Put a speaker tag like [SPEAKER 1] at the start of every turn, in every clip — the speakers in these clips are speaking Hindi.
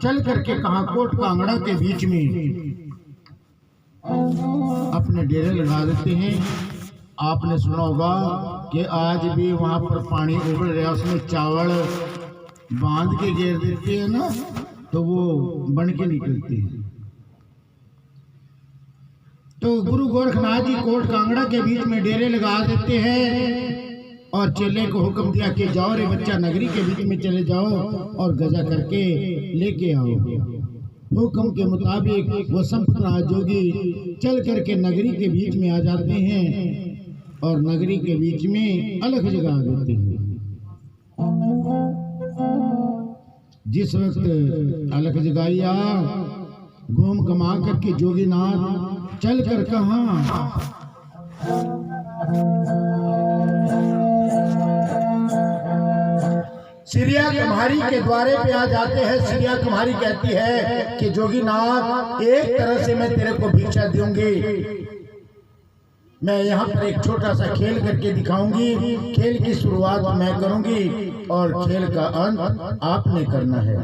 [SPEAKER 1] चल करके कहा कोट कांगड़ा के बीच में अपने डेरे लगा देते हैं। आपने सुना होगा कि आज भी वहां पर पानी उबल रहा, उसमें चावल बांध के घेर देते हैं ना, तो वो बन के निकलते हैं। तो गुरु गोरखनाथ जी कोट कांगड़ा के बीच में डेरे लगा देते हैं और चेले को हुक्म दिया कि जाओ रे बच्चा, नगरी के बीच में चले जाओ और गजा करके लेके आओ। हुक्म के मुताबिक वो संपतनाथ जोगी चल करके नगरी के बीच में आ जाते हैं और नगरी के बीच में अलग जगा देते हैं। जिस वक्त अलग जगाइया घूम कमा करके जोगीनाथ चल कर कहा सिरिया कुम्हारी के द्वारे पे आ जाते हैं। सिरिया कुम्हारी कहती है कि जोगीनाथ, एक तरह से मैं तेरे को भिक्षा दूंगी। मैं यहाँ पर एक छोटा सा खेल करके दिखाऊंगी। खेल की शुरुआत मैं करूंगी और खेल का अंत आपने करना है।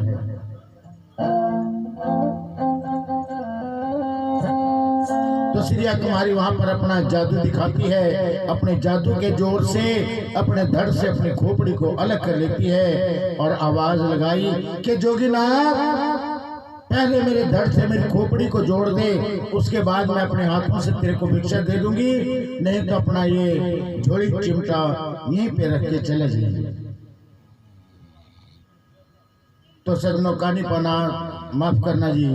[SPEAKER 1] तो सिरिया कुमारी वहां पर अपना जादू दिखाती है। अपने जादू के जोर से अपने धड़ से अपनी खोपड़ी को अलग कर लेती है और आवाज लगाई कि जोगीनाथ, पहले मेरे धड़ से मेरी खोपड़ी को जोड़ दे, उसके बाद मैं अपने हाथों से तेरे को भिक्षा दे दूंगी, नहीं तो अपना ये झोली चिमटा यहीं पे रख के चले जाइए। तो सजनों कानी पना माफ करना जी,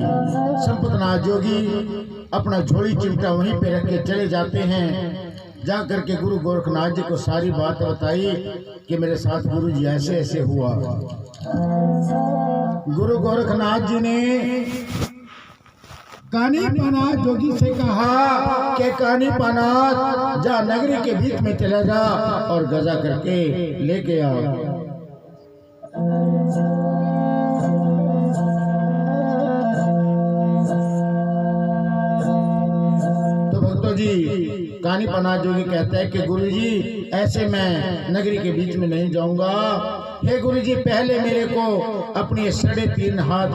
[SPEAKER 1] संपतनाथ जोगी अपना झोली चिमटा वहीं पे रख के चले जाते हैं। जा करके गुरु गोरखनाथ जी को सारी बात बताई कि मेरे साथ गुरु जी ऐसे ऐसे हुआ। गुरु गोरखनाथ जी ने कानी पनाथ जोगी से कहा कि कानी पनाथ, जा नगरी के बीच में चला जा और गजा करके लेके आओ। जी कानी पनाथ जोगी कहता है कि गुरुजी, ऐसे मैं नगरी के बीच में नहीं जाऊंगा। हे गुरुजी, पहले मेरे को अपनी 3.5 हाथ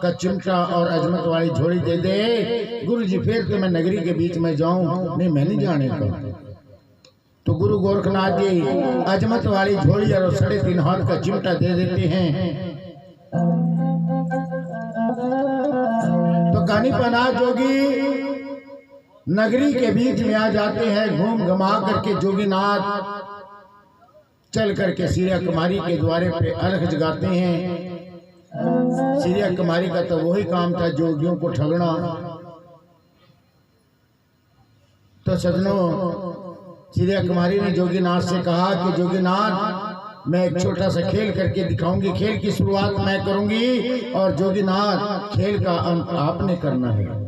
[SPEAKER 1] का चिमटा और अजमत वाली झोली दे दे गुरुजी, फिर तो मैं नगरी के बीच में जाऊं। नहीं, मैं नहीं जाने का। तो गुरु गोरखनाथ जी अजमत वाली झोली और 3.5 हाथ का चिमटा दे देते हैं। तो कानी पनाथ जोगी नगरी के बीच में आ जाते हैं। घूम घमा करके जोगीनाथ चल करके सिरिया कुमारी के द्वारे पे अलग जगाते हैं। सिरिया कुमारी का तो वही काम था, जोगियों को ठगना। तो सजनों, सिरिया कुमारी ने जोगीनाथ से कहा कि जोगीनाथ, मैं एक छोटा सा खेल करके दिखाऊंगी। खेल की शुरुआत मैं करूंगी और जोगीनाथ, खेल का अंत आपने करना है।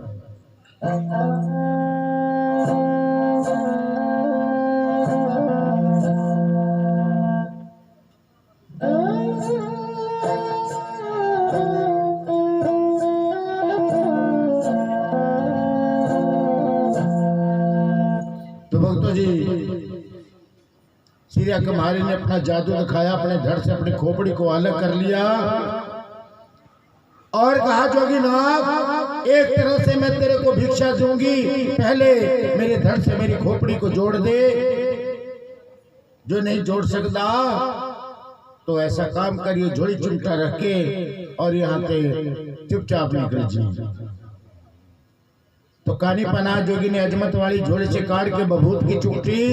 [SPEAKER 1] तो भक्तों जी, सिरिया कुम्हारी ने अपना जादू दिखाया, अपने धड़ से अपनी खोपड़ी को अलग कर लिया और कहा जोगीनाथ, एक तरह से मैं तेरे को भिक्षा दूंगी, पहले मेरे धड़ से मेरी खोपड़ी को जोड़ दे। जो नहीं जोड़ सकता तो ऐसा काम करिए, झोली चिमटा रख के और यहाँ पे चुपचाप निकल जाइए। तो कानी पनाथ जोगी ने अजमत वाली झोली से काट के बभूत की चुटकी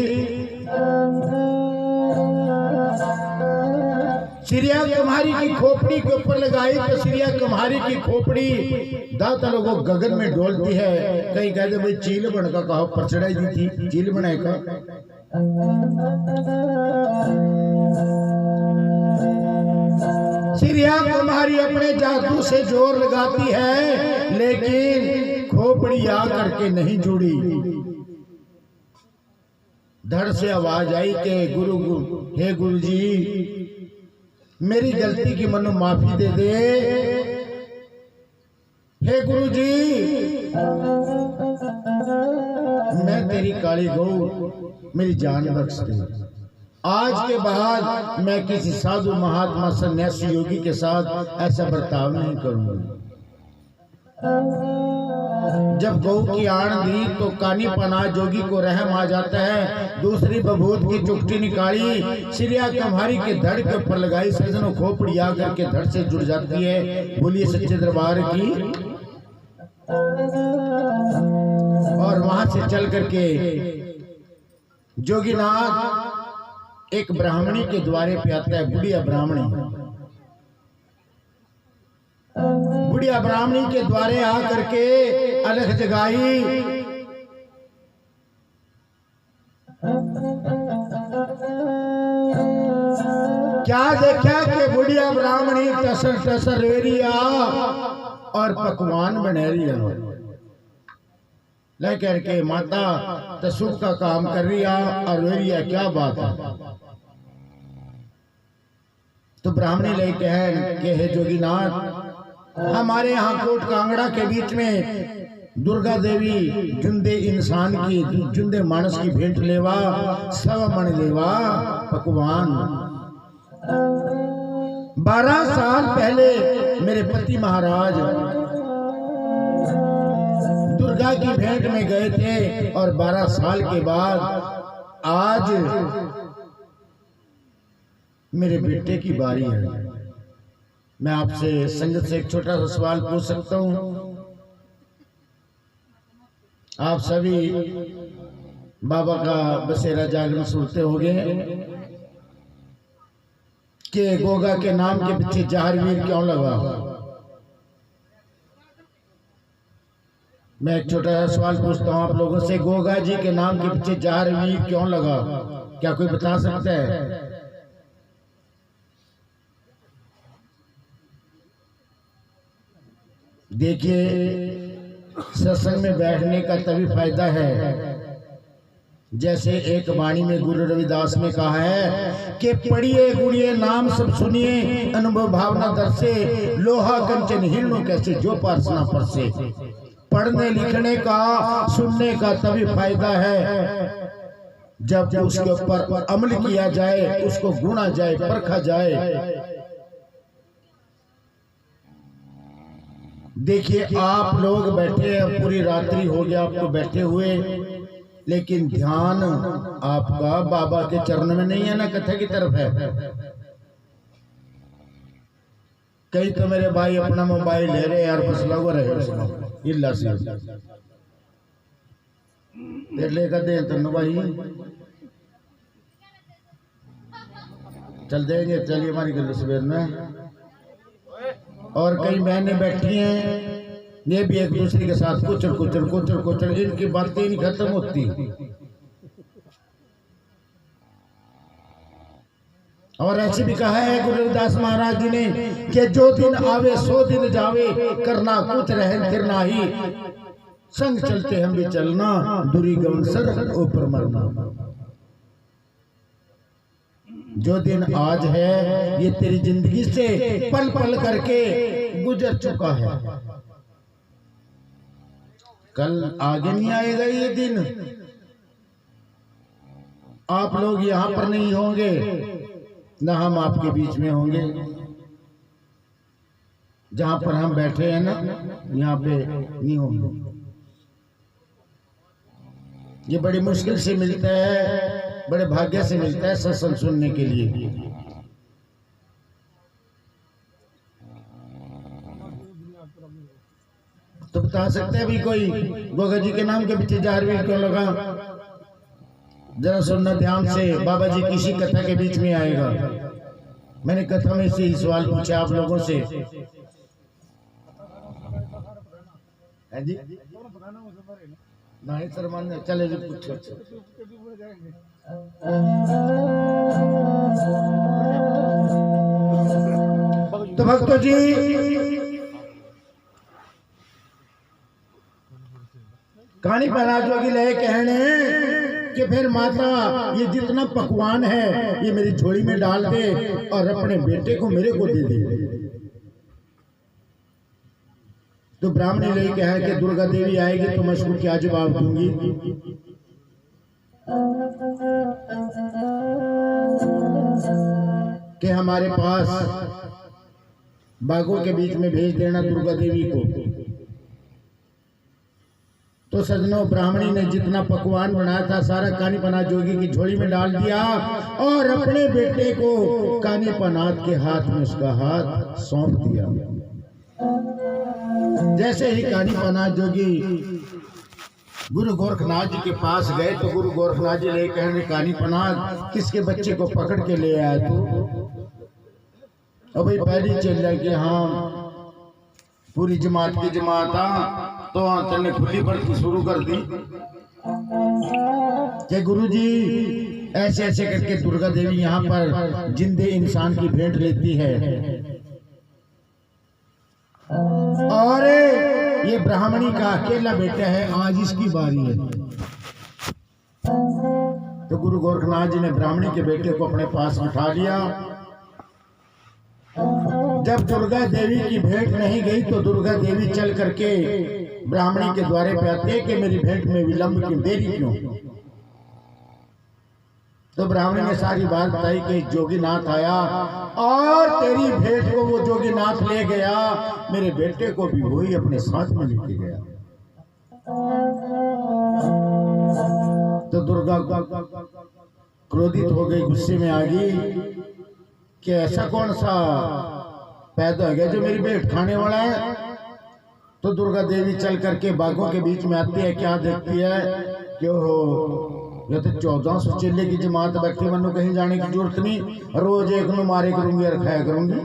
[SPEAKER 1] सिरिया कुम्हारी की खोपड़ी के ऊपर लगाई। तो सिरिया कुम्हारी की खोपड़ी दाता लोगों गगन में डोलती है। कहीं कहते भाई चील बन का कहो पर चढ़ाई दी थी, चील बनाए का। सिरिया कुम्हारी अपने जादू से जोर लगाती है, लेकिन खोपड़ी आ करके नहीं जुड़ी। धड़ से आवाज आई कि हे गुरुजी, मेरी गलती की मनो माफी दे दे। हे गुरुजी, मैं तेरी काली गऊ, मेरी जान बख्श दे। आज के बाद मैं किसी साधु महात्मा सन्यासी योगी के साथ ऐसा बर्ताव नहीं करूंगा। जब गौ की आड़ दी तो कानी पना जोगी को रहम आ जाता है। दूसरी बबूत की चुकटी निकाली, सिरिया कम्हारी के धड़ के ऊपर लगाई, सजनों खोपड़ी आकर के धड़ से जुड़ जाती है। बोलिए सच्चे दरबार की। और वहां से चल करके जोगीनाथ एक ब्राह्मणी के द्वारे पे आता है। बुढ़िया ब्राह्मणी, बुढ़िया ब्राह्मणी के द्वारे आ करके अलख जगाई। क्या देखा कि बुढ़िया ब्राह्मणी टसर टसर रेरिया और पकवान बना रिया ले करके माता तसुब का काम कर रिया और रेरिया। क्या बात है। तो ब्राह्मणी ले कह के हे जोगीनाथ, हमारे यहाँ कोट कांगड़ा के बीच में दुर्गा देवी जुंदे इंसान की जुंदे मानस की भेंट लेवा, सवा मन लेवा पकवान। 12 साल पहले मेरे पति महाराज दुर्गा की भेंट में गए थे और 12 साल के बाद आज मेरे बेटे की बारी है। मैं आपसे संगत से एक छोटा सा सवाल पूछ सकता हूं। आप सभी बाबा का बसेरा जागरण सुनते होंगे कि गोगा के नाम के पीछे जहारवीर क्यों लगा। मैं एक छोटा सा सवाल पूछता हूं आप लोगों से, गोगा जी के नाम के पीछे जहारवीर क्यों लगा? क्या कोई बता सकता है? देखिए, सत्संग में बैठने का तभी फायदा है जैसे एक वाणी में गुरु रविदास ने कहा है कि पढ़िए गुड़िए नाम सब सुनिए, अनुभव भावना दर से लोहा कंचन हिरणों कैसे जो पार्सना पर से। पढ़ने लिखने का सुनने का तभी फायदा है जब उसके ऊपर अमल किया जाए, उसको गुना जाए, परखा जाए। देखिए, आप लोग बैठे हैं, पूरी रात्रि हो गया आपको बैठे हुए, लेकिन ध्यान आपका बाबा के चरण में नहीं है ना, कथा की तरफ है। कई तो मेरे भाई अपना मोबाइल ले रहे यार, फसला हुआ रहे इल्ला से लेकर दे तो भाई चल देंगे। चलिए हमारी गल सवेर में। और कई बहनें बैठी हैं, ये भी एक दूसरे के साथ कुचर कुचर कुचर कुचर, इनकी बातें नहीं खत्म होती। और ऐसे भी कहा है गुरु रविदास महाराज जी ने कि जो दिन आवे सो दिन जावे, करना कुछ रहे फिर नाही, संग चलते हम भी चलना, दूरी गवन सर ऊपर मरना। जो दिन आज है ये तेरी जिंदगी से पल पल करके गुजर चुका है, कल आगे नहीं आएगा ये दिन। आप लोग यहाँ पर नहीं होंगे, ना हम आपके बीच में होंगे। जहां पर हम बैठे हैं ना, यहाँ पे नहीं होंगे। ये बड़ी मुश्किल से मिलता है, बड़े भाग्य से मिलता है सत्संग सुनने के लिए। तो बता सकते हैं अभी कोई गोगा जी के नाम के पीछे जहारवीर क्यों लगा? जरा सुनना ध्यान से, बाबा जी किसी कथा के बीच में आएगा। मैंने कथा में से सवाल पूछा आप लोगों से, है जी? नहीं सर मान चले जी पूछो। तो भक्तों जी, कहानी महाराजों की लय कहने कि फिर माता ये जितना पकवान है ये मेरी झोली में डाल दे और अपने बेटे को मेरे को दे दे। तो ब्राह्मणी ने कहा कि दुर्गा देवी आएगी तो मैं उसको क्या जवाब दूंगी? कि हमारे पास बागों के बीच में भेज देना दुर्गा देवी को। तो सजनों, ब्राह्मणी ने जितना पकवान बनाया था सारा कानीपनाथ जोगी की झोली में डाल दिया और अपने बेटे को कानीपनाथ के हाथ में उसका हाथ सौंप दिया। जैसे ही कानीपनाथ जोगी गुरु गोरखनाथ जी के पास गए तो गुरु गोरखनाथ जी ले कहने, कानीपनाथ किसके बच्चे को पकड़ के ले आया तू? अब भाई पहली चल रहा कि हाँ पूरी जमात की जमात तो तेने खुली भर्ती शुरू कर दी कि गुरुजी ऐसे ऐसे करके दुर्गा देवी यहाँ पर जिंदे इंसान की भेंट लेती है और ये ब्राह्मणी का अकेला बेटा है, आज इसकी बारी है। तो गुरु गोरखनाथ जी ने ब्राह्मणी के बेटे को अपने पास बिठा लिया। जब दुर्गा देवी की भेंट नहीं गई तो दुर्गा देवी चल करके ब्राह्मणी के द्वारे पे आते कि मेरी भेंट में विलंब क्यों, देरी क्यों? तो ब्राह्मणी ने सारी बात बताई कि जोगीनाथ आया और तेरी भेंट को वो जोगीनाथ ले गया, मेरे बेटे को भी वही अपने साथ में लेके गया। तो दुर्गा क्रोधित हो गई, गुस्से में आ गई कि ऐसा कौन सा पैदा हो गया जो मेरी भेंट खाने वाला है। तो दुर्गा देवी चल करके बागों के बीच में आती है, क्या देखती है कि ये तो 1400 चेले की जमात बैठी, मनु कहीं जाने की जरूरत नहीं, रोज एक नु मारे करूंगी और खाया करूंगी।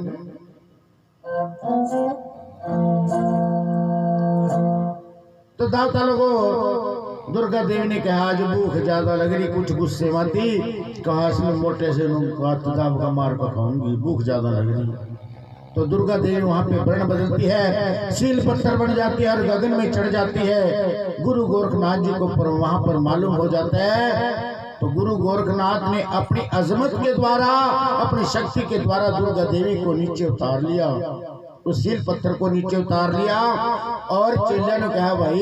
[SPEAKER 1] तो दाता लोगों, दुर्गा देवी ने कहा आज भूख ज्यादा लग रही, कुछ गुस्से में थी, कहा इसमें मोटे से दाब का मार का खाऊंगी, भूख ज्यादा लग रही। तो दुर्गा देवी वहां पे वर्ण बदलती है, सील पत्थर बन जाती है और गगन में चढ़ जाती है। गुरु गोरखनाथ जी को वहां पर मालूम हो जाता है। तो गुरु गोरखनाथ ने अपनी अजमत के द्वारा, अपनी शक्ति के द्वारा दुर्गा देवी को नीचे उतार लिया, उस सील पत्थर को नीचे उतार लिया और चेला ने कहा भाई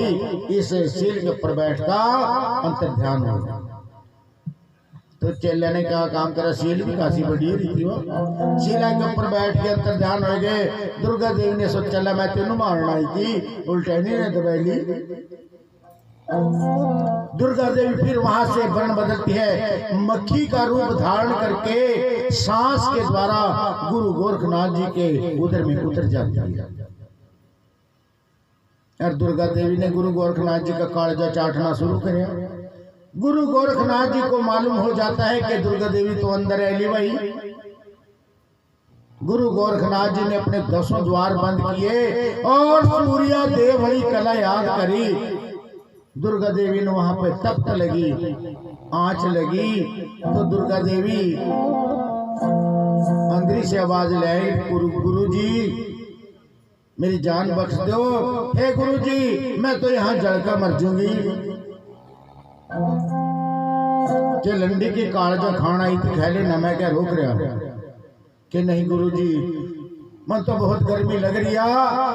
[SPEAKER 1] इस सील के ऊपर बैठ का अंतर ध्यान हो। तो चेले ने क्या काम करा, सील भी काशी बड़ी रही थी, वो सीला के ऊपर बैठ के अंतर ध्यान हो गए। दुर्गा देवी ने सोचा मैं तेन मारना ही थी, उल्टे ने दबाई ली। दुर्गा देवी फिर वहां से वर्ण बदलती है, मक्खी का रूप धारण करके सांस के द्वारा गुरु गोरखनाथ जी के उदर में उतर जाती है। और दुर्गा देवी ने गुरु गोरखनाथ जी का कालजा चाटना शुरू किया। गुरु गोरखनाथ जी को मालूम हो जाता है कि दुर्गा देवी तो अंदर है ली भाई। गुरु गोरखनाथ जी ने अपने 10 द्वार बंद किए और सूर्या देव हरी कला याद करी। दुर्गा देवी ने वहां पे तप्त लगी, आंच लगी। तो दुर्गा देवी अंदर से आवाज ले आई, गुरु जी मेरी जान बख्श दो, हे गुरु जी मैं तो यहाँ जलकर मर जाऊंगी। के लंडी की कालजा खाना आई थी खैले न, मैं क्या रोक रहा कि नहीं गुरुजी मन तो बहुत गर्मी लग रही है,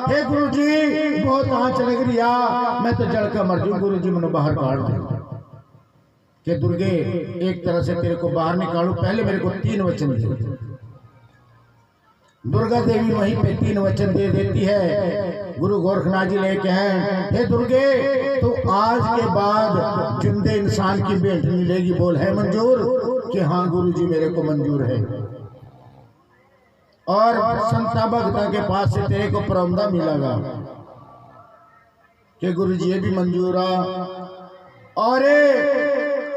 [SPEAKER 1] हे गुरुजी बहुत आंच लग रही है, मैं तो जल कर मर जाऊं, गुरुजी मैंने बाहर काट दे। कि दुर्गे एक तरह से तेरे को बाहर निकालू, पहले मेरे को 3 वचन दे। दुर्गा देवी वहीं पे 3 वचन दे देती है। गुरु गोरखनाथ जी लेके हैं, हे दुर्गे तो आज के बाद जिंदे इंसान की भेंट मिलेगी, बोल है मंजूर? कि हाँ गुरुजी मेरे को मंजूर है। और संता भक्ता के पास से तेरे को परमदा मिलेगा। कि गुरुजी ये भी मंजूर है। और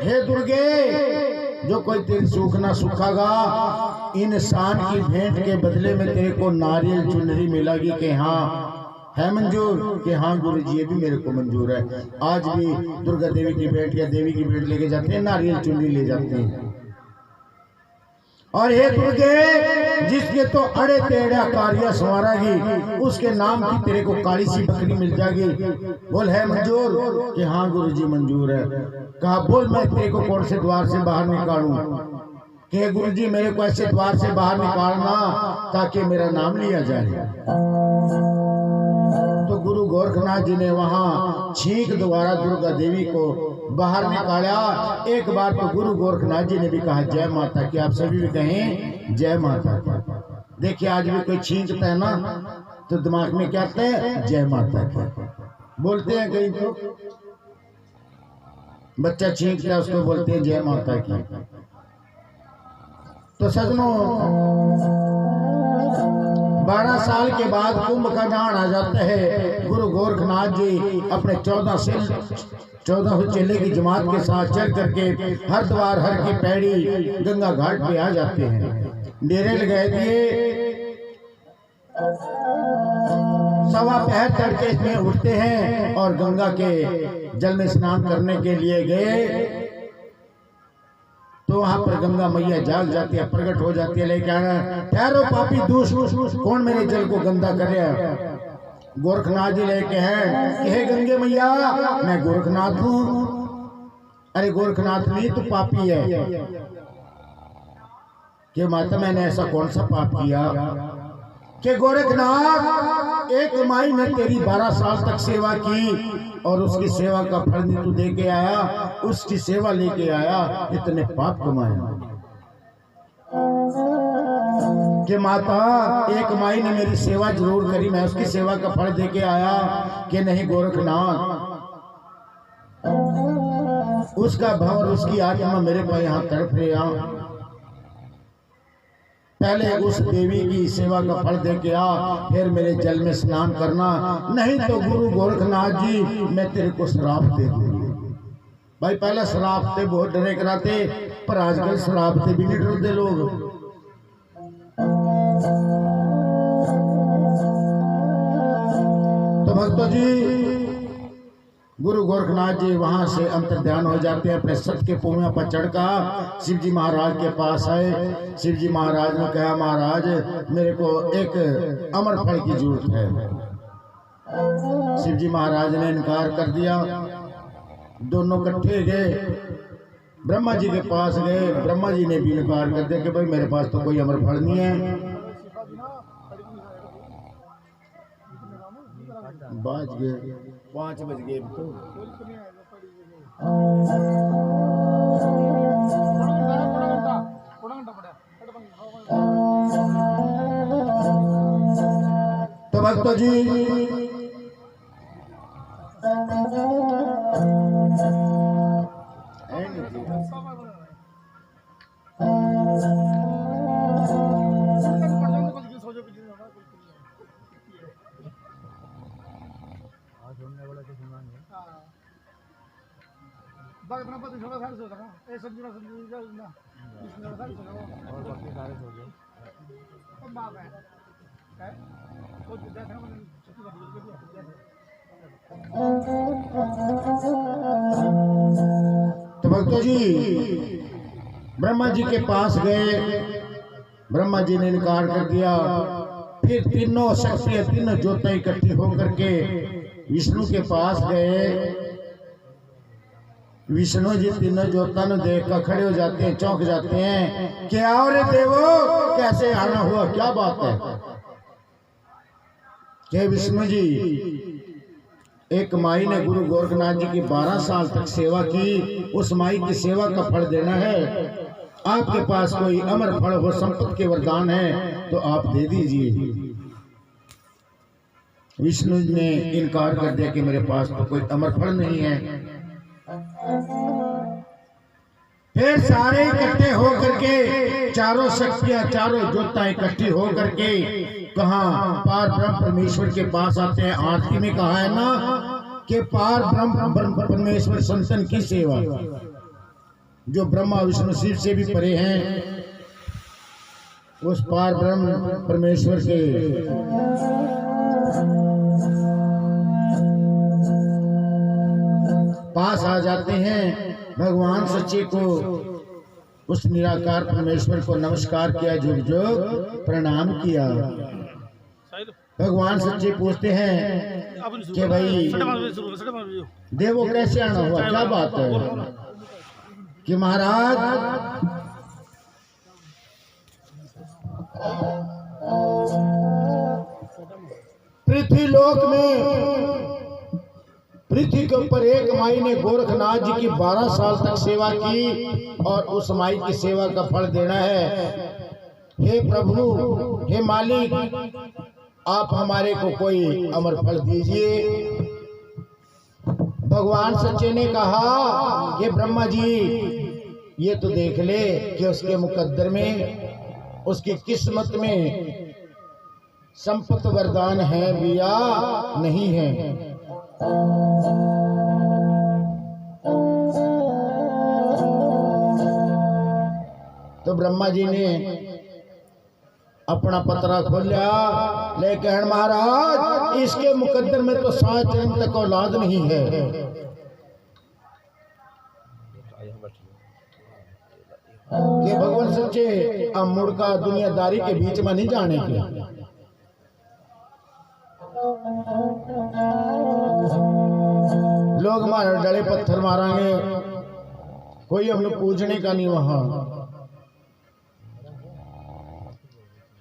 [SPEAKER 1] हे दुर्गे जो कोई तेरी सूख ना सूखागा, इंसान की भेंट के बदले में तेरे को नारियल चुनरी मिलेगी। कि हाँ है मंजूर? कि हाँ गुरुजी ये भी मेरे को मंजूर है। आज भी दुर्गा देवी की भेंट या देवी की भेंट लेके जाते हैं, नारियल चुनरी ले जाते हैं। और हे दुर्गे जिसके तो अड़े टेढ़ा कार्य संवारागी, उसके नाम की तेरे को काली सी बकरी मिल जाएगी। बोल है मंजूर? कि हाँ गुरुजी मंजूर है। कहा बोल मैं तेरे को कौन से द्वार से बाहर निकालूं? कि गुरुजी मेरे को ऐसे द्वार से बाहर निकालना ताकि मेरा नाम लिया जाए। तो गुरु गोरखनाथ जी ने वहां छींक द्वारा दुर्गा देवी को बाहर निकाला। एक बार तो गुरु गोरखनाथ जी ने भी कहा जय माता की, आप सभी भी कहें जय माता की। देखिए आज भी कोई छींकता है ना तो दिमाग में क्या आता है, जय माता की बोलते हैं। कहीं तो बच्चा छींकता है उसको बोलते हैं जय माता की। तो सजनों 12 साल के बाद कुंभ का दान आ जाता है। गुरु गोरखनाथ जी अपने 14 चेले की जमात के साथ चल करके हरिद्वार हर की पैड़ी गंगा घाट पे आ जाते हैं। डेरे लगाए दिए, सवा पहर तड़के इसमें उठते हैं और गंगा के जल में स्नान करने के लिए गए। तो वहां पर गंगा मैया जाग जाती है, प्रकट हो जाती है, लेके आना ठहरो पापी दूष, कौन मेरे जल को गंदा करे। गोरखनाथ जी लेके हैं कि हे गंगे मैया मैं गोरखनाथ हूँ। अरे गोरखनाथ नहीं तू पापी है। कि माता मैंने ऐसा कौन सा पाप किया कि गोरखनाथ एक माई ने तेरी 12 साल तक सेवा की और उसकी सेवा का फल नहीं तू दे के आया, उसकी सेवा लेके आया, इतने पाप कमाए। कि माता एक माई ने मेरी सेवा जरूर करी, मैं उसकी सेवा का फल दे के आया। कि नहीं गोरखनाथ, उसका भाव और उसकी आत्मा मेरे को यहाँ तड़प रहा। पहले उस देवी की सेवा का फल दे के आ, फिर मेरे जल में स्नान करना, नहीं तो गुरु गोरखनाथ जी मैं तेरे को श्राप दे दूंगी। भाई पहले श्राप थे बहुत डरे कराते, पर आजकल श्राप थे भी नहीं डरते लोग। तो भक्तों जी गुरु गोरखनाथ जी वहां से अंतर ध्यान हो जाते हैं। अपने सत के पुण्य पर चढ़कर शिव जी महाराज के पास आए। शिव जी महाराज ने कहा महाराज मेरे को एक अमर फल की जरूरत है। शिव जी महाराज ने इनकार कर दिया। दोनों इकट्ठे गए, ब्रह्मा जी के पास गए। ब्रह्मा जी ने भी इनकार कर दिया कि भाई मेरे पास तो कोई अमर फल नहीं है। बाज गए 5 बज गए। तो भक्तों जी तो भक्तों जी ब्रह्मा जी के पास गए। ब्रह्मा जी ने इनकार कर दिया। फिर तीनों शक्तियां तीनों ज्योतियां इकट्ठी होकर के विष्णु के पास गए। विष्णु जी तीनों ज्योतियों ने देख कर खड़े हो जाते हैं, चौंक जाते हैं। क्या रे देवो कैसे आना हुआ, क्या बात है। कि विष्णु जी एक माई ने गुरु गोरखनाथ जी की 12 साल तक सेवा की, उस माई की सेवा का फल देना है। आपके पास कोई अमर फल हो, संपत्ति के वरदान है तो आप दे दीजिए। विष्णु जी ने इनकार कर दिया कि मेरे पास तो कोई अमर फल नहीं है। फिर सारे इकट्ठे होकर के चारों शक्तियां चारों ज्योतियां इकट्ठी होकर के कहा पार ब्रह्म परमेश्वर के पास आते हैं। आरती में कहा है ना कि पार ब्रह्म परमेश्वर संतन की सेवा, जो ब्रह्मा विष्णु शिव से भी परे हैं, उस पार ब्रह्म परमेश्वर के पास आ जाते हैं। भगवान सच्चे को, उस निराकार परमेश्वर को नमस्कार किया, झुक झुक प्रणाम किया। भगवान सच्चे पूछते हैं कि भाई देवो कैसे आना हुआ, क्या बात है। कि महाराज पृथ्वी के ऊपर एक माई ने गोरखनाथ जी की 12 साल तक सेवा की और उस माई की सेवा का फल देना है। हे प्रभु, हे मालिक, आप हमारे को कोई अमर फल दीजिए। भगवान सच्चे ने कहा कि ब्रह्मा जी, ये तो देख ले कि उसके मुकद्दर में, उसकी किस्मत में संपत्ति वरदान है या नहीं है। तो ब्रह्मा जी ने अपना पतरा खोला, लेकिन महाराज इसके मुकद्दर में तो 7 जन्म तक औलाद नहीं है। कि भगवान सच्चे अब मुड़का दुनियादारी के बीच में नहीं जाने के। लोग मारे डले पत्थर मारेंगे, कोई हम लोग पूछने का नहीं वहां।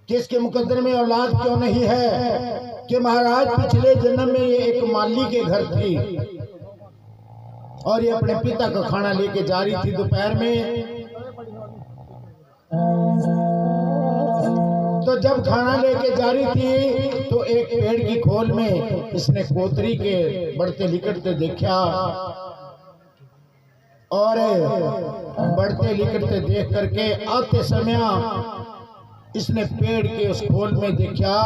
[SPEAKER 1] किसके मुकद्दर में औलाद क्यों नहीं है? कि महाराज पिछले जन्म में ये एक माली के घर थी और ये अपने पिता का खाना लेके जा रही थी दोपहर में। तो जब खाना लेके जा रही थी तो एक पेड़ की खोल में इसने कोतरी के बढ़ते लिकटते देखा और बढ़ते लिकटते देख करके आते समय इसने पेड़ के उस खोल में देखा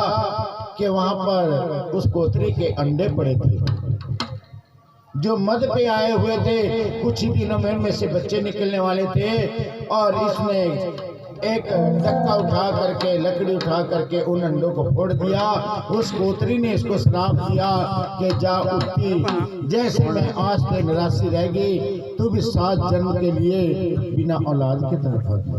[SPEAKER 1] कि वहां पर उस कोतरी के अंडे पड़े थे जो मद पे आए हुए थे। कुछ ही दिनों में उनमें से बच्चे निकलने वाले थे और इसने एक धक्का उठा करके, लकड़ी उठा करके उन अंडों को फोड़ दिया। उस कोतरी ने इसको श्राप दिया कि जा उठती, जैसे मैं आज से निराशी रहेगी तू भी 7 जन्म के लिए बिना औलाद के तरफ होगी।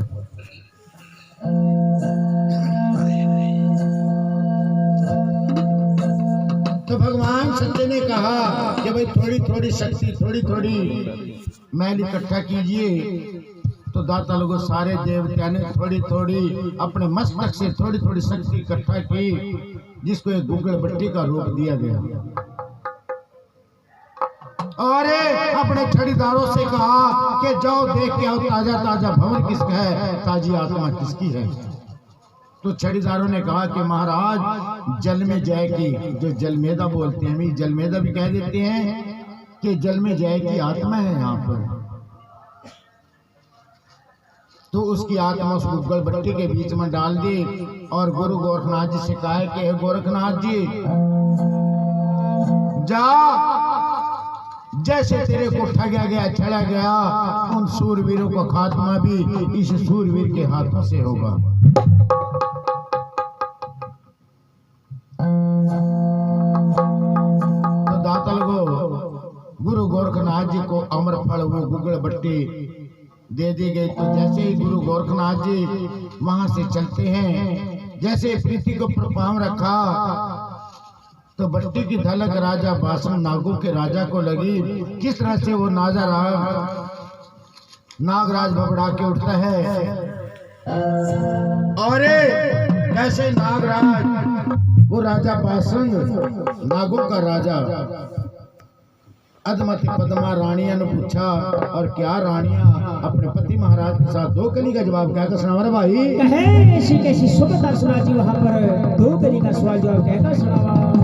[SPEAKER 1] तो भगवान सत्य ने कहा कि भाई थोड़ी थोड़ी शक्ति, थोड़ी थोड़ी मैल इकट्ठा कीजिए। तो दाता लोगों सारे देवताओं ने थोड़ी थोड़ी अपने मस्तक से थोड़ी थोड़ी शक्ति इकट्ठा की, जिसको एक गुगल बट्टी का रूप दिया गया और अपने छड़ीदारों से कहा कि जाओ देख के आओ ताजा ताजा भवन किसका है, ताजी आत्मा किसकी है। तो छड़ीदारों ने कहा कि महाराज जल में जय की, जो जलमेदा बोलते हैं, हम जलमेदा भी कह देते हैं कि जल में जय की आत्मा है यहाँ पर। तो उसकी आत्मा उस गुग्गल बट्टी के बीच में डाल दी और गुरु गोरखनाथ जी से कहा कि गोरखनाथ जी जा, जैसे तेरे को ठगा गया, छड़ा गया, उन सूरवीरों का खात्मा भी इस सूरवीर के हाथों से होगा। तो दातल को गुरु गोरखनाथ जी को अमर फल वो गुग्गल बट्टी दे दी गई। तो जैसे ही गुरु गोरखनाथ जी वहां से चलते हैं, जैसे पृथ्वी को पांव रखा तो बट्टी की धलक राजा बासन नागों के राजा को लगी। किस तरह से वो नागराज बबड़ा के उठता है और कैसे नागराज वो राजा बासन नागों का राजा अदमति पद्मा रानिया ने पूछा, और क्या रानिया अपने पति महाराज के साथ दो कली का जवाब कहकर सुनावा भाई?
[SPEAKER 2] कहे ऐसी कैसी सुबह सुना जी, वहां पर दो कली का सवाल जवाब कहकर सुनावा।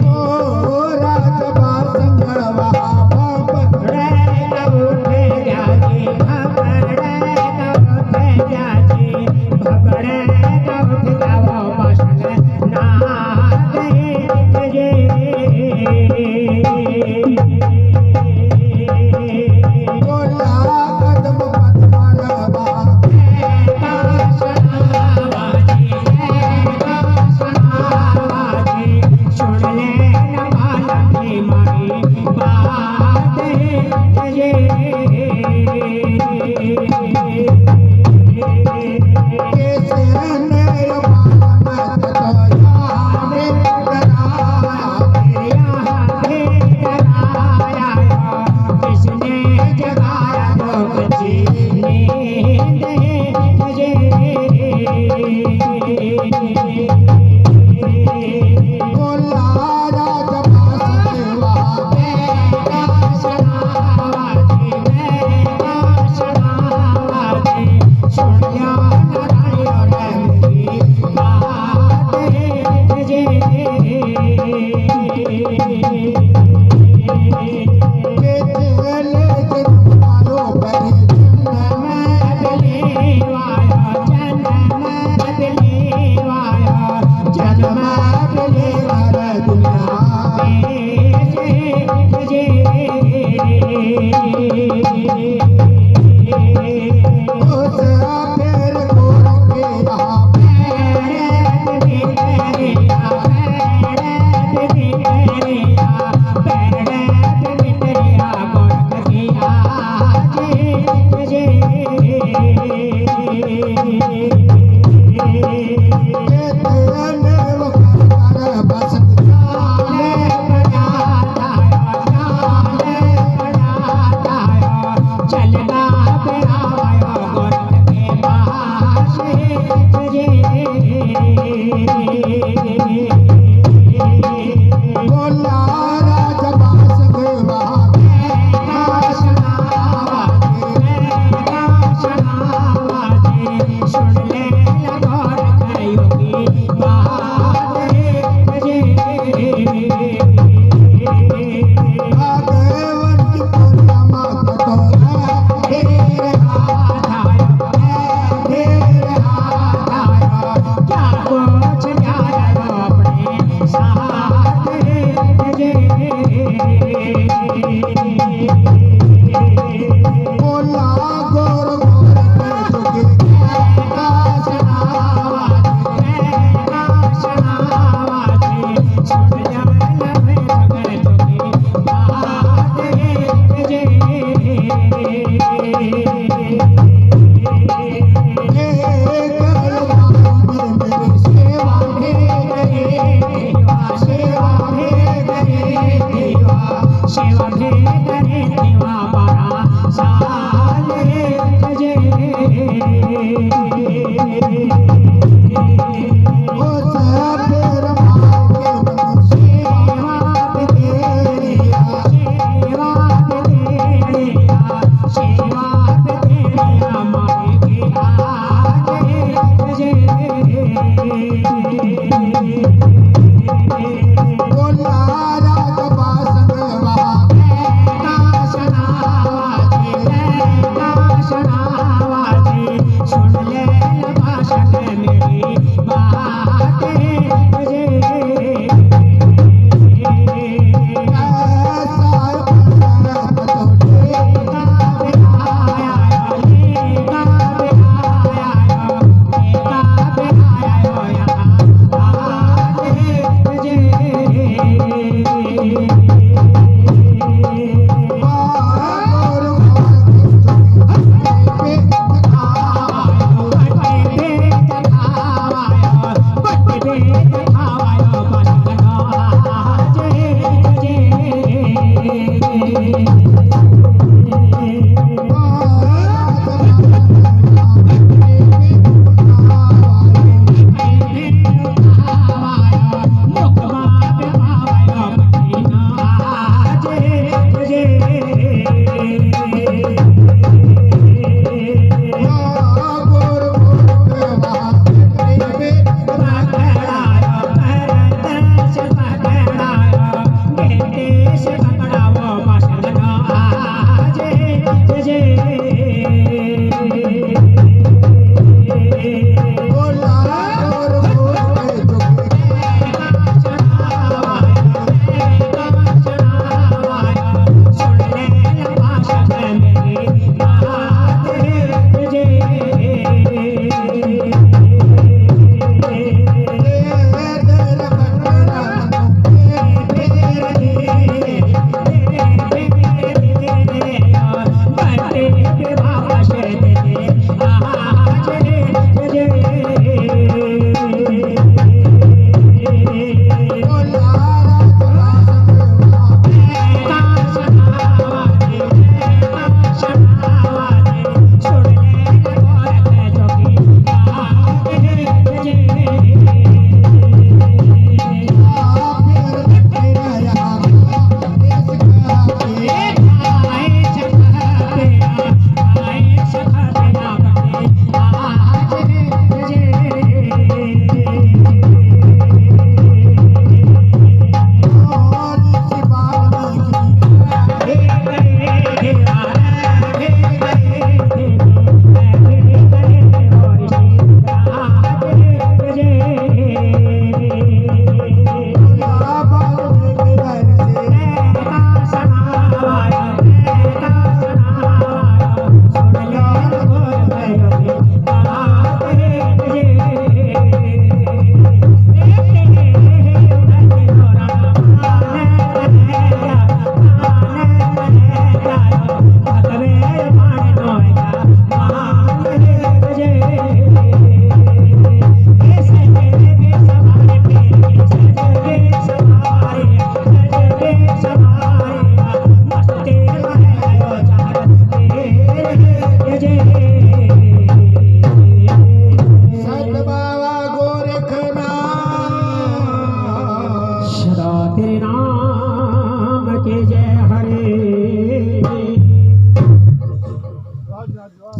[SPEAKER 1] Oh
[SPEAKER 2] सेवा भे करे देवा बारा साले जय
[SPEAKER 1] ओ सापेर मांगे
[SPEAKER 2] सेवा तेरिया सेवा तेरिया सेवा तेरिया माए के आगे जय
[SPEAKER 1] बोला राजा बासनवा
[SPEAKER 2] सुन ले भाषण मेरी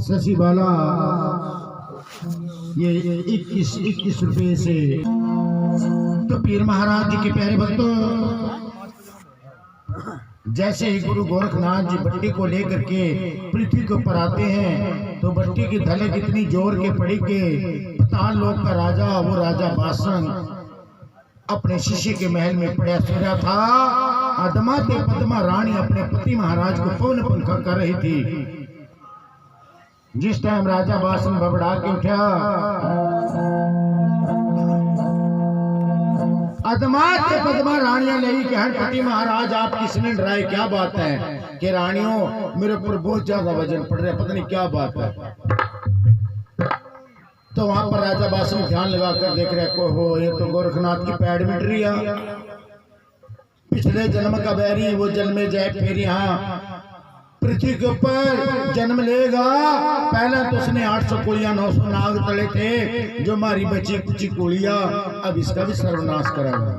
[SPEAKER 1] शशि बाला ये 21 रुपए से तो पीर महाराज जी के प्यारे भक्तों, जैसे ही गुरु गोरखनाथ जी बट्टी को लेकर के पृथ्वी के ऊपर आते हैं तो बट्टी की धलक इतनी जोर के पड़ी के पाताल लोक का राजा, वो राजा बासन अपने शिष्य के महल में पड़ा सोया था। अदमाते पद्मा रानी अपने पति महाराज को पवन पंखा कर रही थी। जिस टाइम राजा बासन बबड़ा के उठा, अदमाते पद्मा रानियां नहीं कि हर पति महाराज आप किसने डराए, क्या बात है कि रानियों मेरे ऊपर बहुत ज्यादा वजन पड़ रहा है, पता नहीं क्या बात है। तो वहां पर राजा बासन ध्यान लगा कर देख रहे को हो, ये तो गोरखनाथ की पैड मिट रही है। पिछले जन्म का बैरी वो जन्मे जाए फिर यहाँ पृथ्वी के ऊपर जन्म लेगा। पहले तो उसने 800 कुड़िया 900 नाग तले थे, जो मारी बची कुछ कुड़िया, अब इसका भी सर्वनाश कराएगा।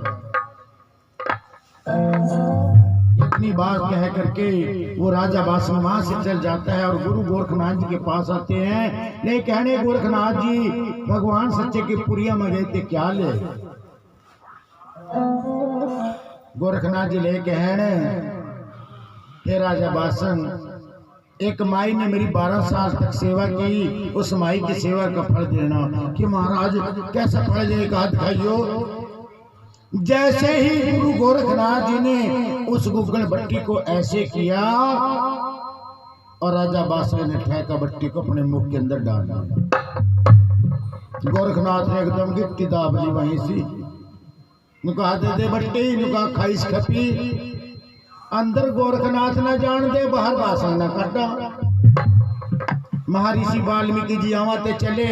[SPEAKER 1] इतनी बात कह करके वो राजा बासन वहां से चल जाता है और गुरु गोरखनाथ जी के पास आते हैं। ले कहने गोरखनाथ जी भगवान सच्चे की पुरिया में गए थे क्या ले? गोरखनाथ जी ले कहने हे राजा बासन, एक माई ने मेरी 12 साल तक सेवा की, उस माई की सेवा का फल देना। कि महाराज कैसा फल देगा दिखाइयो। जैसे ही गुरु गोरखनाथ जी ने उस गुग्गल बट्टी को ऐसे किया और राजा बासन ने ठेका बट्टी को अपने मुख के अंदर डाल दिया। गोरखनाथ ने एकदम गिट्टी दाब ली वहीं से, नुका दे दे बट्टी, नुका खाइस खपी। अंदर गोरखनाथ न जान दे, बाहर बासन न काटा। महर्षि वाल्मीकि जी आवाते चले,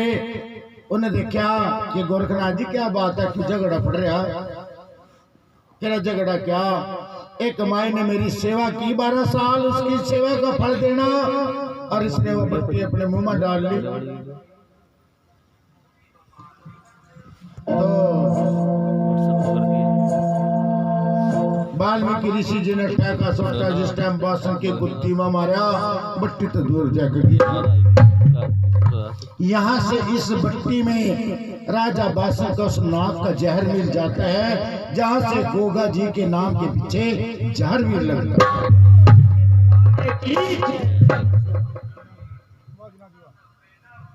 [SPEAKER 1] उन्हें देखा कि गोरखनाथ जी क्या बात है, कि झगड़ा पड़ रहा। तेरा झगड़ा क्या? एक माई ने मेरी सेवा की 12 साल, उसकी सेवा का फल देना, और इसने वो बट्टी अपने मुंह में डाल ली। वाल्मीकि ऋषि जी ने ठेका सोचा, जिस टाइम बासन के गुत्ती में मारा, बट्टी तो दूर जाकर गई। यहाँ से इस बट्टी में राजा बासन का उस नाग का जहर मिल जाता है, जहाँ से गोगा जी के नाम के पीछे जहर भी लगता है।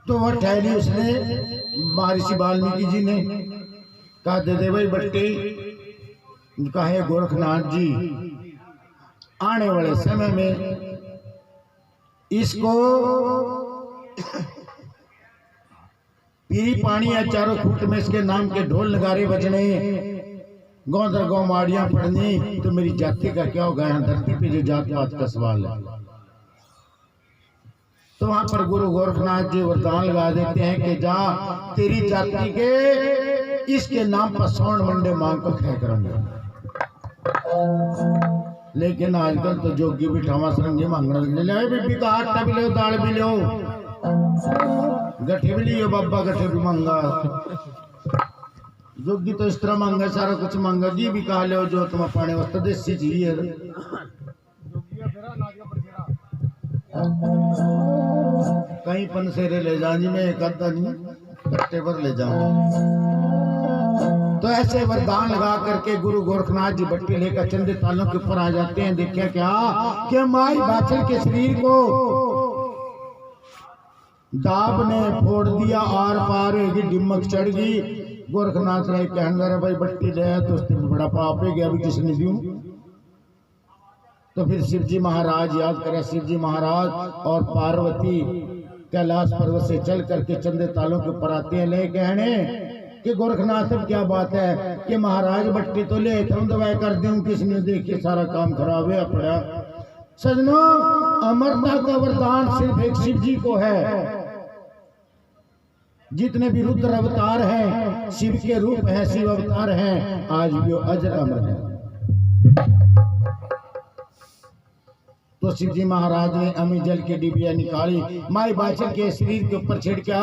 [SPEAKER 1] तो वह ठहरी उसने महर्षि वाल्मीकि जी ने कहा दे दे भाई बट्टी। कहे गोरखनाथ जी आने वाले समय में इसको पीरी पानी या चारों खूट में इसके नाम के ढोल नगारे बजने, गौ दर गौ माड़ियां पड़नी, तो मेरी जाति का क्या होगा? यहाँ धरती पे जो जात पात का सवाल है। तो वहां पर गुरु गोरखनाथ जी वरदान लगा देते हैं कि जा तेरी जाति के इसके नाम पर स्वर्ण मंडे मांग कर खे करूंगा। लेकिन आजकल तो जोगी बिठावा सरंगी मांगने लगे, बीबी का आटा भी लो, दाल भी लो, गठे भी लियो बाबा, गठे भी मांगा। जोगी तो इस तरह मांगा, सारा कुछ मांगा। घी भी कहा लो जो तुम पाने वास्ते देसी चाहिए। कहीं पनसेरे ले जाऊं जी, मैं एक आधा नहीं कट्टे पर ले जाऊं। तो ऐसे वरदान लगा करके गुरु गोरखनाथ जी बट्टी लेकर चंदे तालों के ऊपर आ जाते हैं। देखिए क्या कि माई बाछड़ के शरीर को दाब ने फोड़ दिया, आर पार की डिमक चढ़ गई। गोरखनाथ ने कहना भाई बट्टी ले तो उसने बड़ा पाप है गया, अभी किसने दूं? तो फिर शिव जी महाराज याद करे, शिव जी महाराज और पार्वती कैलाश पर्वत से चल करके चंदे तालों के ऊपर आते हैं। ले कहने कि गोरखनाथ अब क्या बात है कि महाराज बट्टी तो ले आता हूँ, दवाई कर दूं, किसने देखिए सारा काम खराब है पड़ा। सजनों, अमरता का वरदान सिर्फ एक शिव जी को है। जितने भी रुद्र अवतार हैं शिव के रूप हैं, शिव अवतार हैं, आज भी वो अजर अमर है। तो शिव जी महाराज ने अमी जल की डिबिया निकाली, माई बाछड़ के शरीर के ऊपर छिड़का।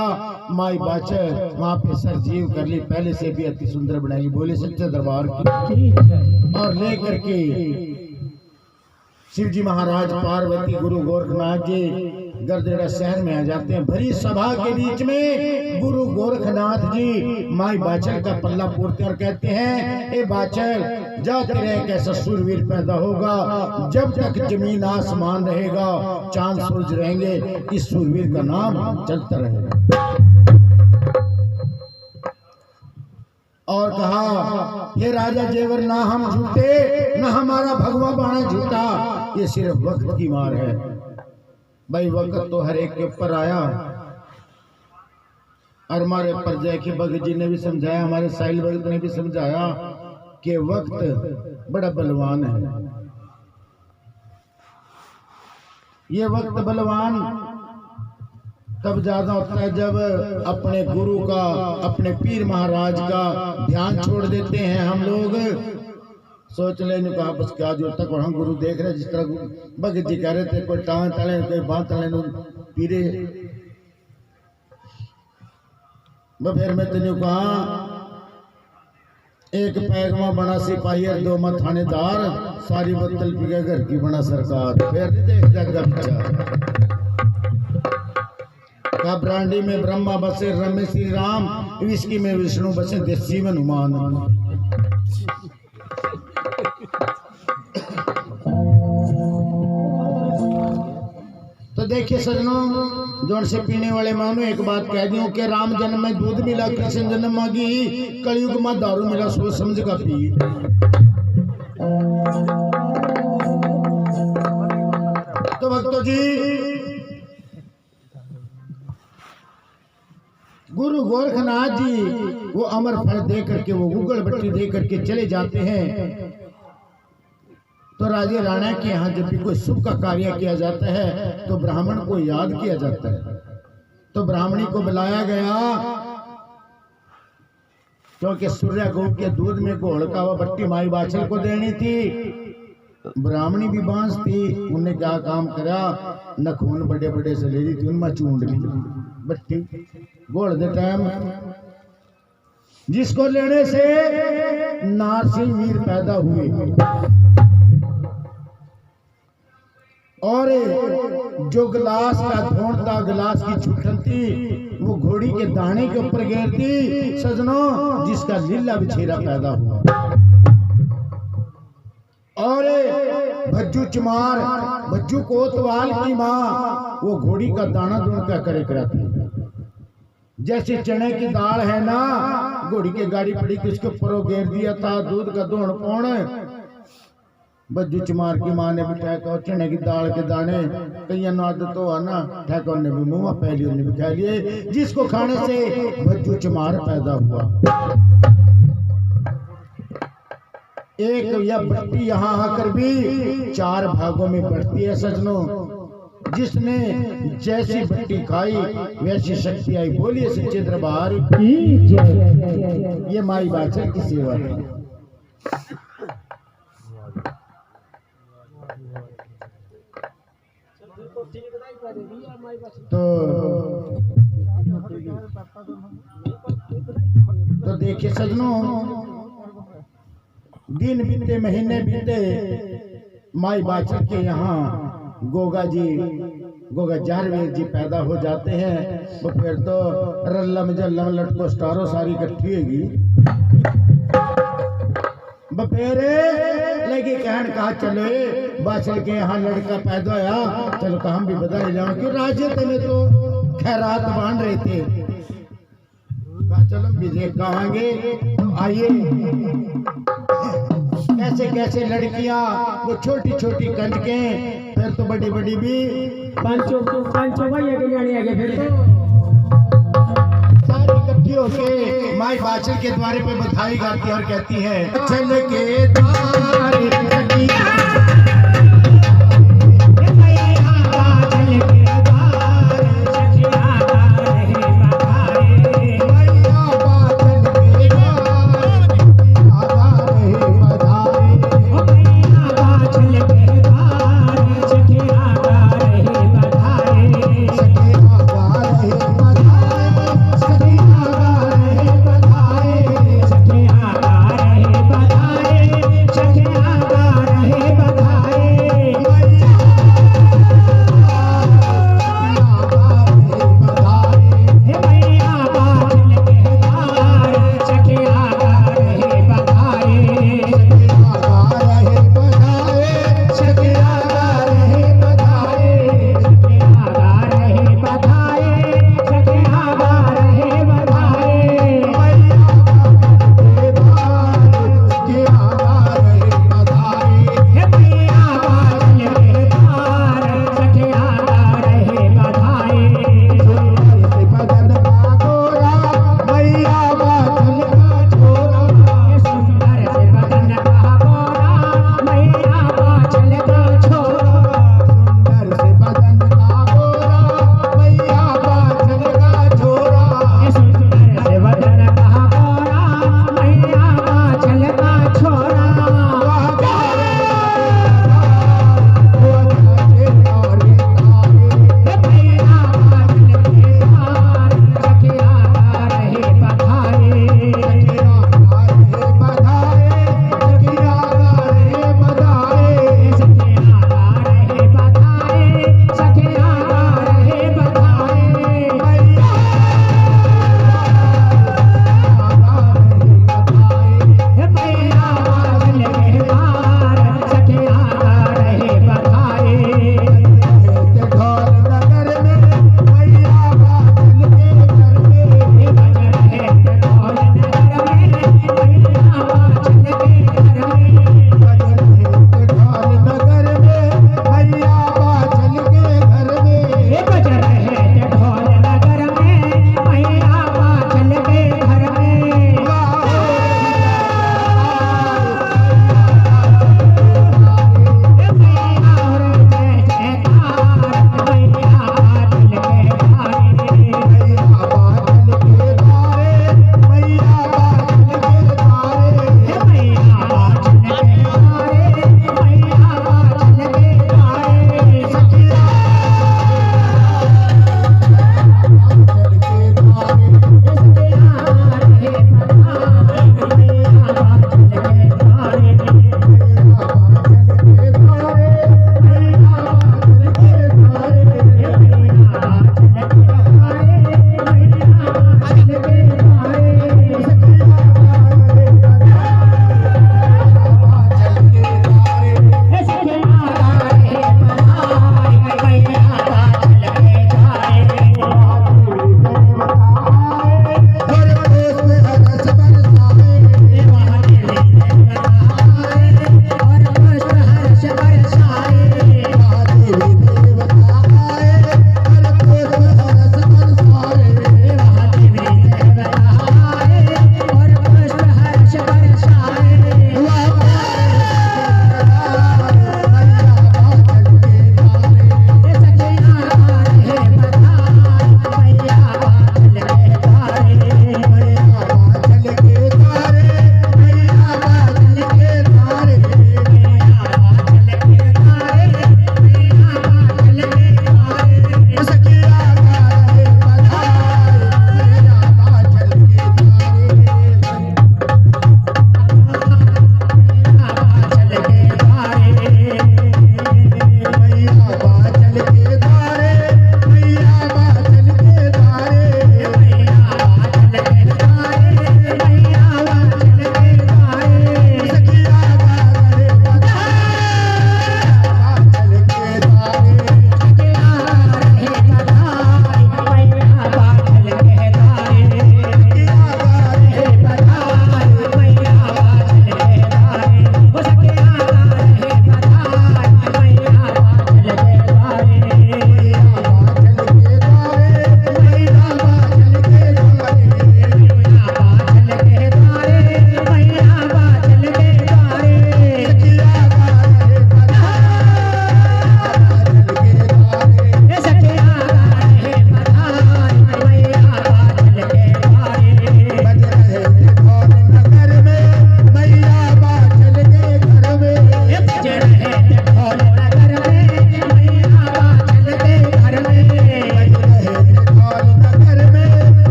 [SPEAKER 1] माई बाछड़ वहां पे सरजीव कर ली, पहले से भी अति सुंदर बनाई, बोले सच्चे दरबार की। और लेकर के शिव जी महाराज पार्वती गुरु गोरखनाथ जी गरदेड़ा शहर में आ जाते हैं। भरी सभा के बीच में गुरु गोरखनाथ जी माई बाछड़ का पल्ला पूरते और कहते हैं, ए बाछड़ जा तेरे एक ऐसा सूरवीर पैदा होगा, जब तक जमीन आसमान रहेगा, चांद सूरज रहेंगे, इस सूरवीर का नाम चलता रहेगा। और कहा, ये राजा जेवर ना हम झूठे, ना हमारा भगवा बाणा झूठा, ये सिर्फ वक्त की मार है। भाई वक्त तो हर एक के ऊपर आया, और हमारे परजय के भगत जी ने भी समझाया, हमारे साहिल भगत ने भी समझाया कि वक्त बड़ा बलवान है। ये वक्त बलवान तब ज्यादा होता है जब अपने गुरु का, अपने पीर महाराज का ध्यान छोड़ देते हैं हम लोग। सोच ले नु कहा बस क्या जो तक वहां गुरु देख रहे जिस तरह भगत जी कह रहे थे कोई टांग तले कोई बात तले नु पीरे फिर मैं तेन कहा एक पैगमा बना सिपाही और दो मत थानेदार सारी बोतल पी के घर की बना सरकार फिर नहीं देख जाएगा बच्चा का ब्रांडी में ब्रह्मा बसे रमे श्री राम विस्की में विष्णु बसे देसी में हनुमान तो देखिए सजनों जोन से पीने वाले मानो एक बात कह दूं कि राम जन्म में दूध मिला कृष्ण जन्म मांगी कलयुग में दारू मिला सोच समझ का पी तो भक्तों जी गुरु गोरखनाथ जी वो अमर फल दे करके वो उगल बट्टी दे करके चले जाते हैं। तो राजे राणा के यहाँ जब भी कोई शुभ का कार्य किया जाता है तो ब्राह्मण को याद किया जाता है। तो ब्राह्मणी को बुलाया गया क्योंकि सूर्य गौ के दूध में घोल का हुआ बट्टी माई बाछल को देनी थी। ब्राह्मणी भी बांस थी, उन्हें क्या काम करा नखून बड़े बड़े से ले ली थी, उनमें चूंड ली बट्टी घोल दे टाइम जिसको लेने से नारसिंह वीर पैदा हुए और जो गिलास का धोन था गिलास की छुटन थी वो घोड़ी के दाने के ऊपर गिरती सजनों जिसका लीला बिछेरा पैदा हुआ। और भज्जू चमार भज्जू कोतवाल की माँ वो घोड़ी का दाना दून क्या करे कराती जैसे चने की दाल है ना घोड़ी की गाड़ी पड़ी कि उसके ऊपर घेर दिया था दूध का दोहन पौन बज्जू चमार की माँ ने भी ठहका चने की दाल के दाने कई आदत हो ना ठहका ने भी मुंह पहली उन्हें भी खा लिए जिसको खाने से बज्जू चमार पैदा हुआ। एक यह बट्टी यहाँ आकर भी 4 भागों में बढ़ती है सजनों। जिसने जैसी बट्टी खाई वैसी शक्ति आई। बोलिए सच्चे दरबार की। ये माई बाछल की सेवा है। तो देखिए सजनों दिन बीते महीने बीते माई बाछल के यहाँ गोगा जारवीर जी पैदा हो जाते हैं। तो फिर तो रल्लम जल्लम लटको स्टारो सारी इकट्ठी होगी बपेरे लगे कहन कहा चलो बाछल के यहाँ लड़का पैदा होया चलो कहा हम भी बधाई जाओ क्यों राजे तेने तो खैरात बांध रहे थे कहा चलो विजय कहांगे तो आइए कैसे कैसे लड़कियां वो छोटी छोटी कंजकें फिर तो बड़ी बड़ी भी पांचों भैया के जाने आगे फिर तो सारी इकट्ठी होके माई बाछल के द्वारे पे बधाई गाती है और कहती है चल के द्वारे
[SPEAKER 2] चल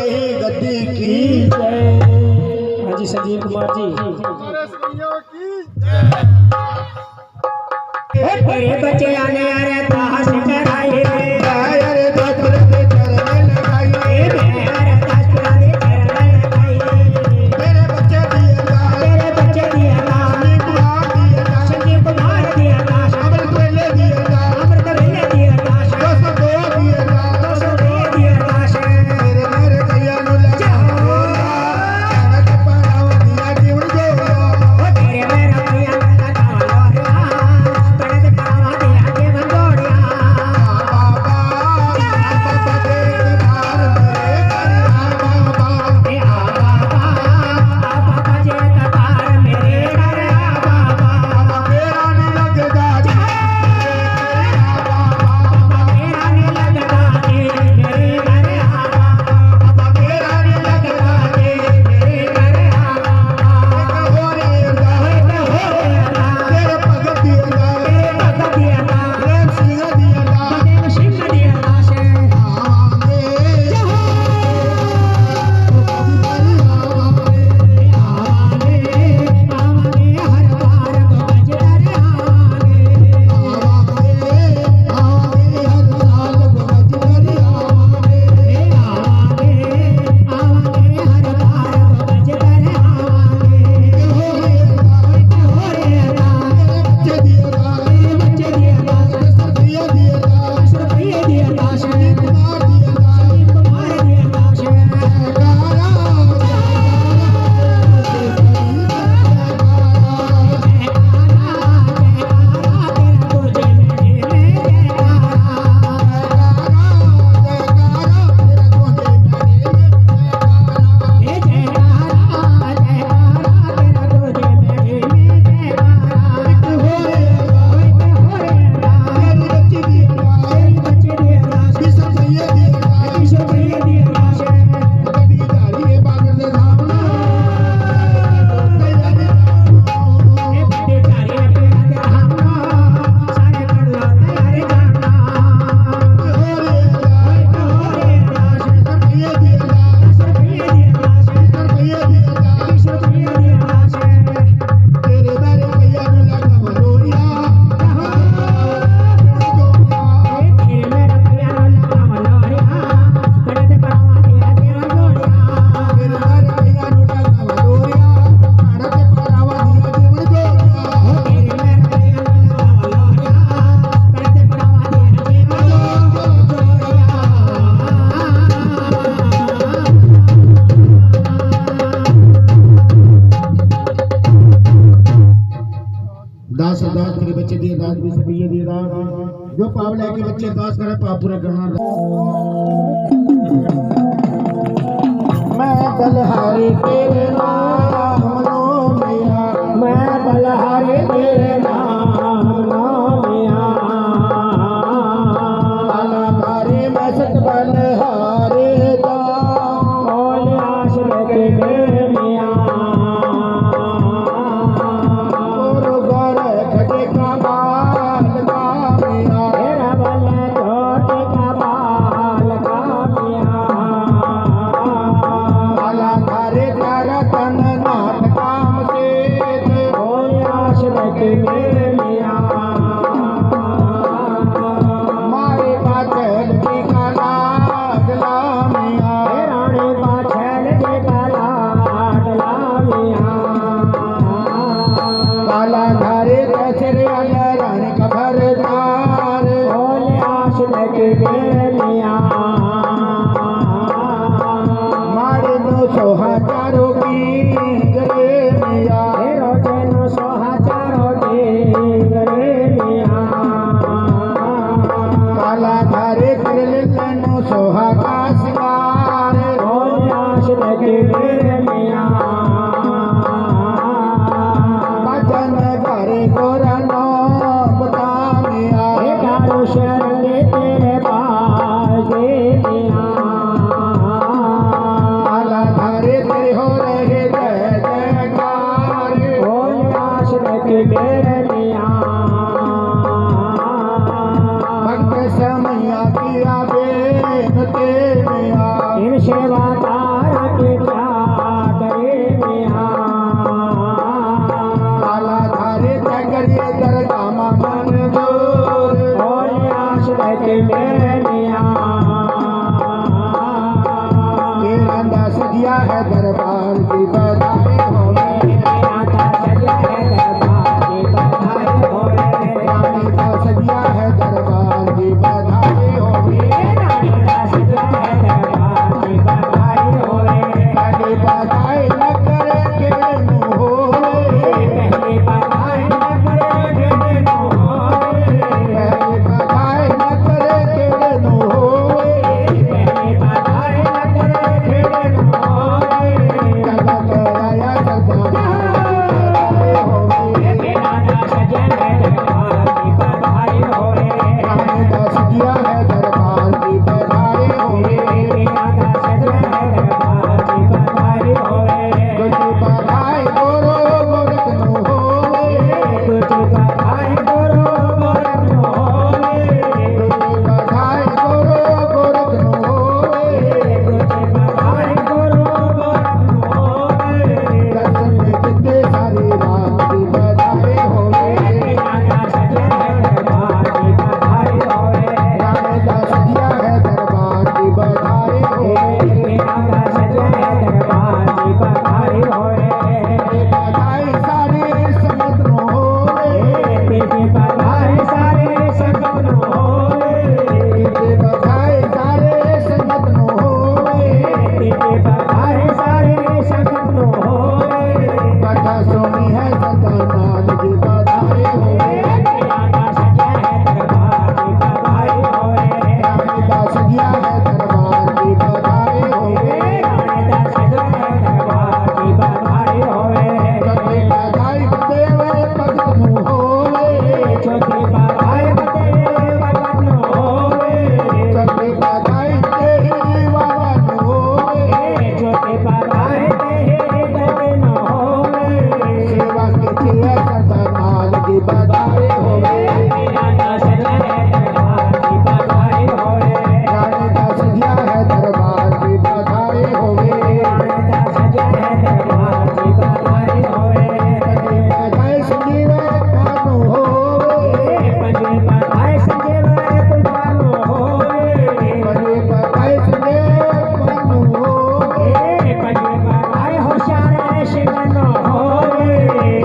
[SPEAKER 1] रही गद्दी की
[SPEAKER 2] हाजी संजीव कुमार जी तेरे बच्चे आने आ रहे ताश कराए
[SPEAKER 1] अरे दादर के चरण लगाइए
[SPEAKER 2] मेरे ताश पुराने चरण लगाए
[SPEAKER 1] तेरे बच्चे दिए
[SPEAKER 2] संजीव कुमार दिया ताश
[SPEAKER 1] अमृत वेले दिए
[SPEAKER 2] अमृत वेले दिया ताश
[SPEAKER 1] 202 दिए
[SPEAKER 2] 202 दिया ताश
[SPEAKER 1] तेरे मेरे कैया नु लगा कनक पराव दिया जीवन जोड़ा
[SPEAKER 2] तेरे मेरा पिया लगा लोरिया कड़क पावा दिया के बंदोड़िया
[SPEAKER 1] बाबा देख बार मेरे कर बाबा
[SPEAKER 2] ए आ बाबा जे कतार मेरे घर आ बाबा
[SPEAKER 1] मेरा नहीं लगदा जी
[SPEAKER 2] मेरा नहीं लगदा मेरे घर आ बाबा
[SPEAKER 1] मेरा नहीं लगदा
[SPEAKER 2] मेरे घर आ बाबा
[SPEAKER 1] हो रे दा तेरे भगत दिए
[SPEAKER 2] भगत दिया था
[SPEAKER 1] प्रेम सिंह दिए
[SPEAKER 2] देव सिंह दिया था से
[SPEAKER 1] दास अरदास तेरे बच्चे दिए दास भी सब ये दिए दास जो पाव लेके बच्चे दास करे पाप पूरा करना मैं बलहारी तेरे नाम लो मैया
[SPEAKER 2] मैं बलहारी तेरे नाम नामिया
[SPEAKER 1] आला मारे मैं सत बलहारे दा
[SPEAKER 2] ओले आश्रय के मिया
[SPEAKER 1] और घर खटे का बाल का मैया
[SPEAKER 2] तेरा बल छोटे का बाल का मिया
[SPEAKER 1] आला मारे तारा तन नाथ काम से
[SPEAKER 2] ओले आश्रय के मिया
[SPEAKER 1] मारे बाचल की काला गला मैया
[SPEAKER 2] राणे पाछल के काला डला मिया
[SPEAKER 1] काला धारे दशरे रानी का भरदार
[SPEAKER 2] ओले आश्रय के मिया
[SPEAKER 1] मारे 200,000 की गले मैया
[SPEAKER 2] रोजनो सोहाचारो रे मिया
[SPEAKER 1] काला धारे कर लेनो सोहा का सिंगार
[SPEAKER 2] ओले आश्रय के मिया
[SPEAKER 1] भजन करे कोरनो बता मैया
[SPEAKER 2] गारो शरण तेरे पास रहते मैनिया
[SPEAKER 1] तेरा दा सजिया है दरबार की बधाई होवे
[SPEAKER 2] मेरा दा सजिया है दरबार की बधाई होवे
[SPEAKER 1] रानी दा सजिया है दरबार की बधाई होवे
[SPEAKER 2] रानी दा सजिया है दरबार की बधाई होवे
[SPEAKER 1] पहली बधाई न करे केनू होवे
[SPEAKER 2] पहली बधाई न करे केनू होवे
[SPEAKER 1] पहली बधाई न करे केनू होवे
[SPEAKER 2] पहली बधाई न करे केनू होवे
[SPEAKER 1] जगा कराया सरदार होवे
[SPEAKER 2] मेरा दा सजिया है दरबार की बधाई होवे
[SPEAKER 1] रानी दा सजिया है दरबार की बधाई होवे
[SPEAKER 2] मेरा दा सजिया है दरबार की बधाई होवे
[SPEAKER 1] तुझी बधाई गोरो गोरख नू होवे
[SPEAKER 2] तुझे बधाई करो गोरख होवे
[SPEAKER 1] तुझी बधाई गोरो गोरख नू होवे
[SPEAKER 2] तुझे बधाई करो गोरख होवे
[SPEAKER 1] दर्शन में जितने सारी रात की बधाई होवे
[SPEAKER 2] मेरा दा सजिया है दरबार की बधाई होवे
[SPEAKER 1] रानी दा सजिया है दरबार की बधाई होवे
[SPEAKER 2] मेरा दा सजिया है दरबार की बधाई होवे
[SPEAKER 1] बधाई सारी संगत नू होवे
[SPEAKER 2] तेरी बधाई सारे संगत नू होवे
[SPEAKER 1] तुझी बधाई सारे संगत नू होवे
[SPEAKER 2] तेरी बधाई सारे संगत नू होवे
[SPEAKER 1] कथा सुनी है सदा नाल की बधाई होवे
[SPEAKER 2] मेरा दा सजिया है दरबार की बधाई होवे
[SPEAKER 1] रानी दा सजिया है दरबार की बधाई होवे
[SPEAKER 2] रानी दा सजिया है दरबार की बधाई होवे
[SPEAKER 1] कभी बधाई देवे भगत नू होवे
[SPEAKER 2] छोटी बधाई बते भगत नू होवे
[SPEAKER 1] कभी बधाई देही वाला नू होवे
[SPEAKER 2] छोटी बधाई तेरे भगत नू होवे
[SPEAKER 1] सेवा की थिए सदा नाल की बधाई होवे
[SPEAKER 2] मेरा दा सजिया है दरबार की बधाई होवे
[SPEAKER 1] रानी दा सजिया है दरबार की बधाई होवे
[SPEAKER 2] रानी दा सजिया है दरबार की बधाई होवे
[SPEAKER 1] कभी बधाई संजीवे कानू होवे
[SPEAKER 2] पंजे बधाई संजीव पुरवानो होवे
[SPEAKER 1] कभी बधाई संजीवे कानू होवे
[SPEAKER 2] पंजे बधाई होशियार शिवनो होवे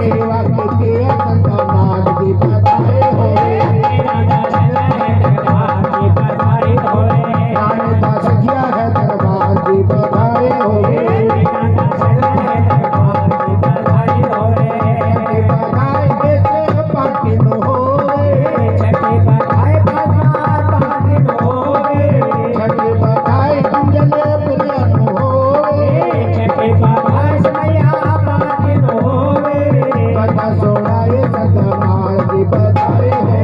[SPEAKER 1] सेवा की थिए सदा नाल की बधाई होवे
[SPEAKER 2] मेरा दा सजिया है दरबार की बधाई होवे
[SPEAKER 1] रानी दा सजिया है दरबार की बधाई होवे
[SPEAKER 2] मेरा दा सजिया है दरबार की बधाई होवे
[SPEAKER 1] कभी बधाई देते पाटी नू होवे
[SPEAKER 2] छठी बधाई भगवान पावन होवे
[SPEAKER 1] छठी बधाई अंजले पुरिया नू होवे
[SPEAKER 2] छठी बधाई समया पावन होवे
[SPEAKER 1] कथा सुनाए सदा नाल की बधाई होवे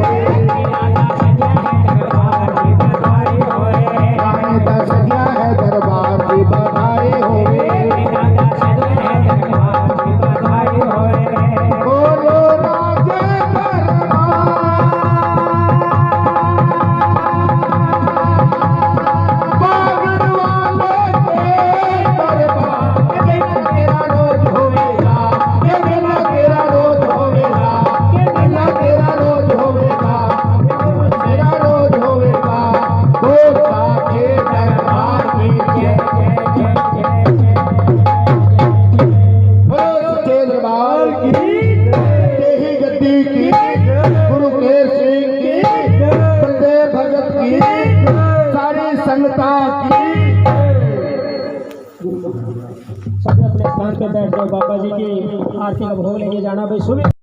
[SPEAKER 2] मेरा दा सजिया है दरबार की बधाई होवे
[SPEAKER 1] रानी दा सजिया है दरबार की बधाई होवे
[SPEAKER 2] मेरा दा सजिया है दरबार की बधाई होवे
[SPEAKER 1] बोलो राजे दरबार बागड़ वाले के दरबार ये मेला तेरा रोज होवेगा ये मेला तेरा रोज होवेगा ये मेला तेरा रोज होवेगा तेरा रोज होवेगा गोसा के दरबार की जय बोलो सच्चे दरबार की देही गद्दी की गुरु केर सिंह की फतेह भगत की सारी संगता की
[SPEAKER 2] सब अपने स्थान पे बैठ जाओ। बाबा जी की आरती का भोग लेके जाना भाई सुबह